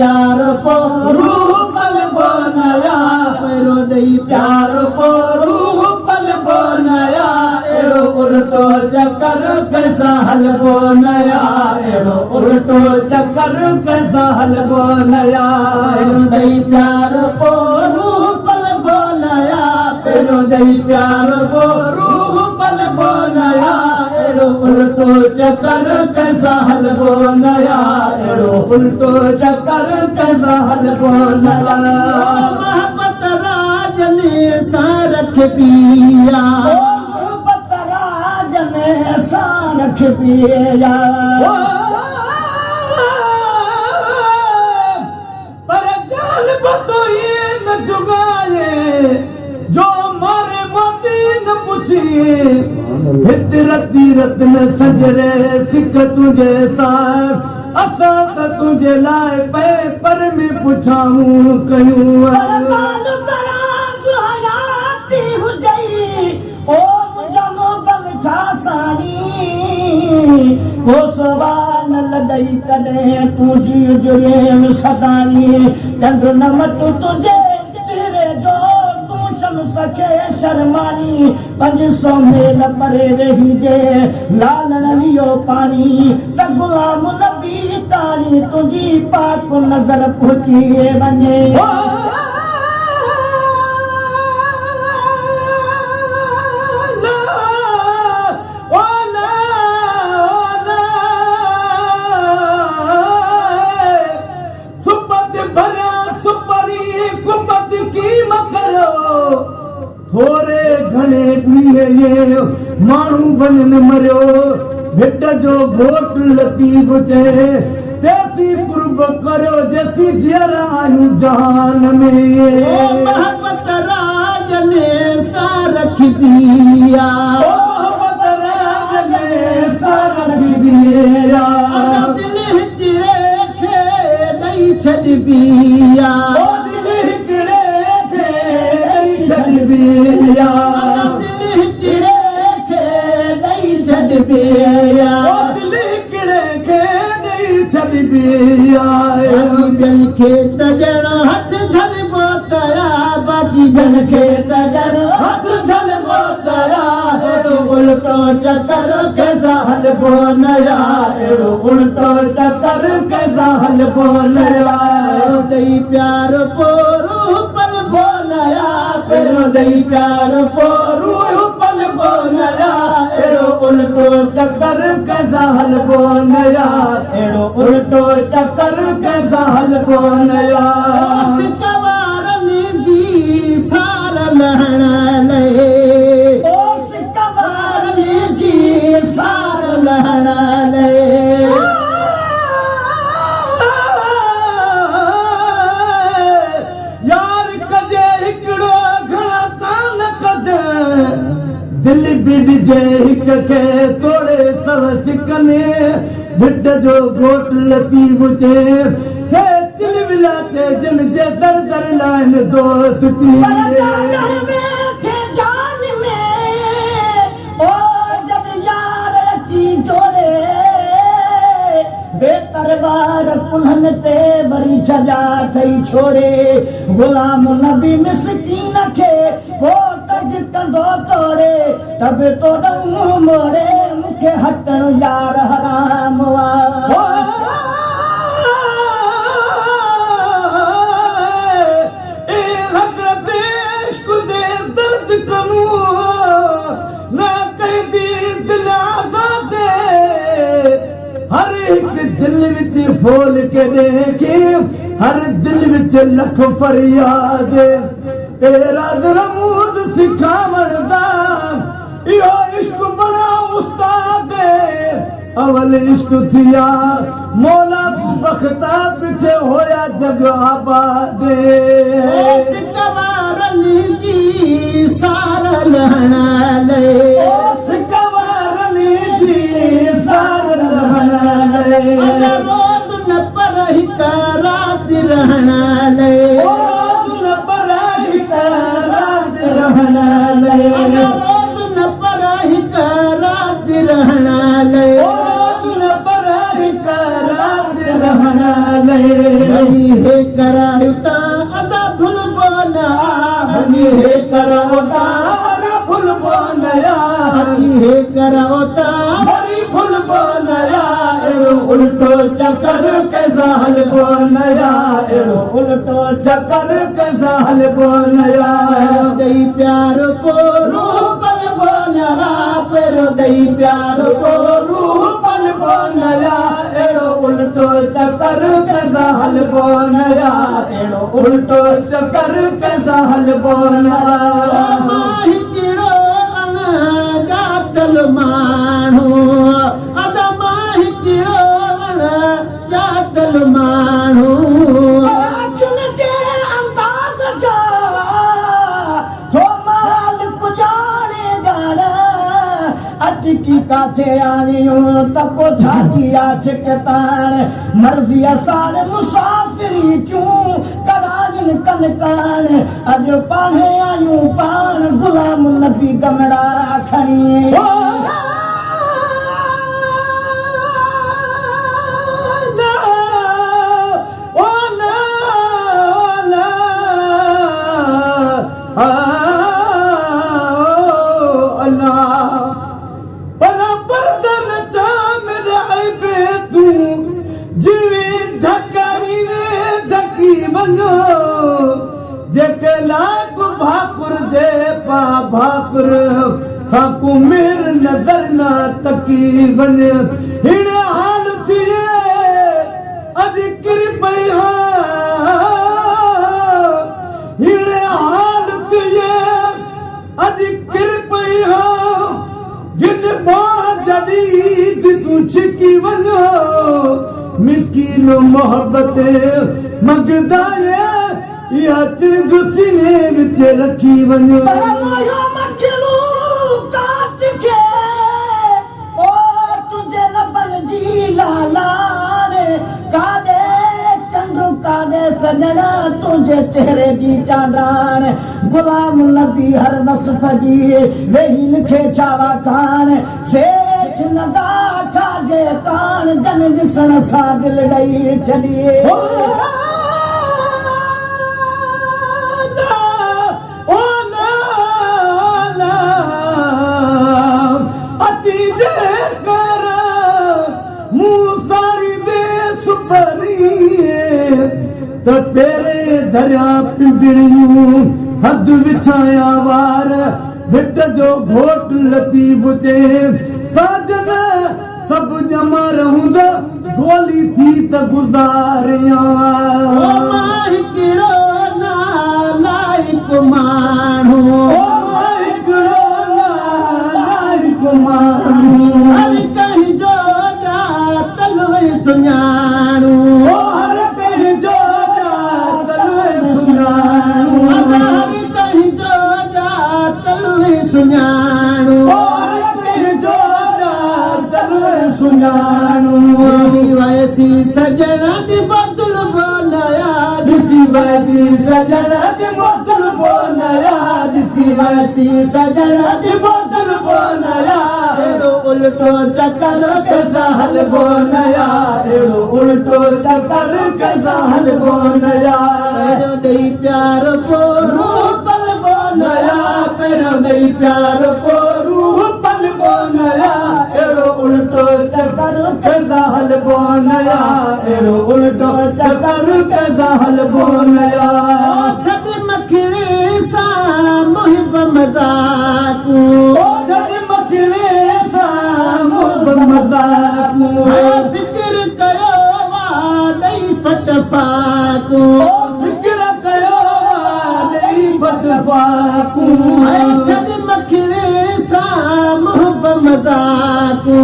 प्यार पो रूह पल बनया पैरो दई प्यार पो रूह पल बनया एड़ो उल्टो चक्कर कैसा हल बनया एड़ो उल्टो चक्कर कैसा हल बनया पैरो दई प्यार पो रूह पल बनया पैरो दई प्यार पो रूह पल बनया एड़ो उल्टो चक्कर कैसा हल बनया एड़ो उल्टो चक्कर कैसा हल बनया मोहब्बत राज ने सारख पिया मोहब्बत राज ने सारख पिया पर जाल बतोई न जुगाए जो मारे मोटी न पूछिए हित रती रत्न सजरे सिख तुझे सार असां त तुझे लाइ पे पर में पुछाऊं कयूं परमाल तराज हयाती हुजई ओ मुंहिंजा मोगल ठा सारी को सवान लॾई कॾहिं तुंहिंजी जुरेम सदाई चंड नमत तुझे चेहरे जो सखे शर्मानी 500 मेल परे रही जे लालण लियो पानी त गुलाम नबी तारी तुझी पाक नजर पहुची वञे थोरे घणे ॾींहं ये माण्हू वञनि मरियो भिट जो घोट लतीफ़ चए तेसी कुर्ब करियो जेसी जीअर आहियूं जहान में मोहब्बत राज ने सारख दिया मोहब्बत राज ने सारख दिया दिल हिकिड़े खे ॾई छॾ दिया बिया दिल हिकिड़े खे ॾई छॾ बिया दिल हिकिड़े खे ॾई छॾ बिया ॿियनि खे त ॼण हथ झलबो तया बाक़ी ॿियनि खे त ॼण हथ झलबो तया अहिड़ो उल्टो चकर कैसा हलबो नया अहिड़ो उल्टो चकर कैसा हलबो नया ॾई प्यार पो रूह पल बोलया पैरो ॾई प्यार पो रूह पल बोलया एड़ो उल्टो चक्कर कैसा हलबो नया एड़ो उल्टो चक्कर कैसा हलबो नया सिकवारनि जी सार लहण ले सिकवारनि जी सार लहण ले दिल बिड जे हिक खे तोड़े सव सिकने भिट जो घोट लतीफ़ चए से चिलविला चे जिन जे दर दर लाइन दोस्ती जान में ओ जब यार की जोड़े बेतरवार पुन्हन ते वरी छजा थई छोड़े गुलाम नबी मिसकीन खे को तज कंदो तोड़े तब तोड़ूं मोड़े मूंखे हटण यार हराम हर एक दिल विच फोल के देखे हर दिल विच लख फरियाद तेरा दरमूद सिखावण दा इहो इश्क बड़ा उस्ताद अवल इश्क थिया मौला बख्ता पिछे होया जग आबाद सिकवारनि जी सार लहण ले सिकवारनि जी सार लहण ले रोज न पर हिक रात रहण ले करायुता अदा भूल बोना हजी हे करावता अदा भूल बोनया हजी हे करावता भरी भूल बोनया एड़ो उल्टो चक्कर कैसा हल बोनया एड़ो उल्टो चक्कर कैसा हल बोनया दई प्यार को रूह पल बोनया पेरो दई प्यार को रूह पल बोनया एड़ो उल्टो चक्कर कैसा हल बोनया एड़ो उल्टो चक्कर कैसा हल बोनया माही किड़ो अना जातल मानू अदा माही किड़ो अना जातल मानू चुन जे अंदाज जा जो मालिक जाने जाना अटकी काथे आनियो तपो छाती आछ कतान मर्जी असार मुसाफिरी क्यों कराजन कन कान अज पाणे आयू पान गुलाम नबी गमड़ा खणी भाकुर दे पा भाकुर खाकू मेर नजर ना तकी बन हिण हाल थिए अज कृपई हिण हाल थिए अज कृपई गिन बो जदीद तू छिकी वञो मिस्कीन मोहब्बत मगदाए या चिड़ सीने विच रखी वञो मोयो मखलू काट के ओ तुझे लबन जी लाला रे कादे चंद्र कादे सजना तुझे तेरे जी चांदान गुलाम नबी हर वसफ जी वही लिखे चावा कान सेठ नदा छाजे कान जन ॾिसण सां दिल ॾेई छॾिए त पेरे दरिया पिंबड़ियूं हद विछाया वार भिट जो घोट लतीब चे साजन सब जमा रहूं गोली थी त गुज़ारिया हिकिड़ो नालाइक माण्हू हिकिड़ो नालाइक माण्हू हर कंहिंजो जातल सुञाणू वैसी सजना दी बोतल बोलया दिसी वैसी सजना दी बोतल बोलया दिसी वैसी सजना दी बोतल बोलया एड़ो उल्टो चक्कर कैसा हल बोलया एड़ो उल्टो चक्कर कैसा हल बोलया एड़ो दई प्यार को रूह पल बोलया पेरो दई प्यार को रूह पल बोलया एड़ो उल्टो चक्कर कैसा हल बोलया एड़ो उल्टो चक्कर कैसा हल बोलया छद मखिड़े सा मुहिब मजाकू छद मखिड़े सा मुहिब मजाकू फिक्र कयो वा नहीं फटफाकू फिक्र कयो वा नहीं फटफाकू छद मखिड़े सा मुहिब मजाकू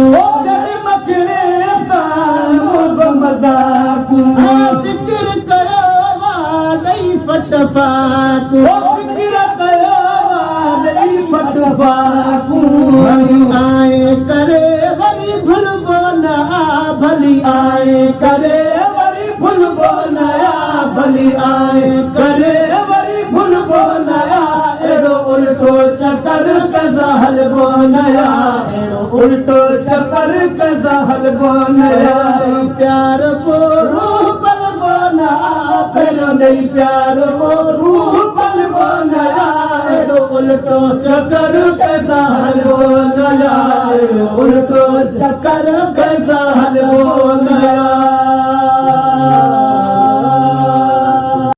फिक्र कयो वा नहीं फटफाकू फिक्र कयो वा नहीं फटफाकू भली आए करे वरी भुलबो न भली आए करे वरी भुलबो न भली आए करे वरी भुलबो न एड़ो उल्टो चक्कर कैसा हलबो नया एड़ो उल्टो चक्कर कैसा हलबो नया प्यार को रूह पलबो न नहीं प्यार वो रूह पल वो नया उल्टो चक्कर कैसा हल वो नया उल्टो चक्कर कैसा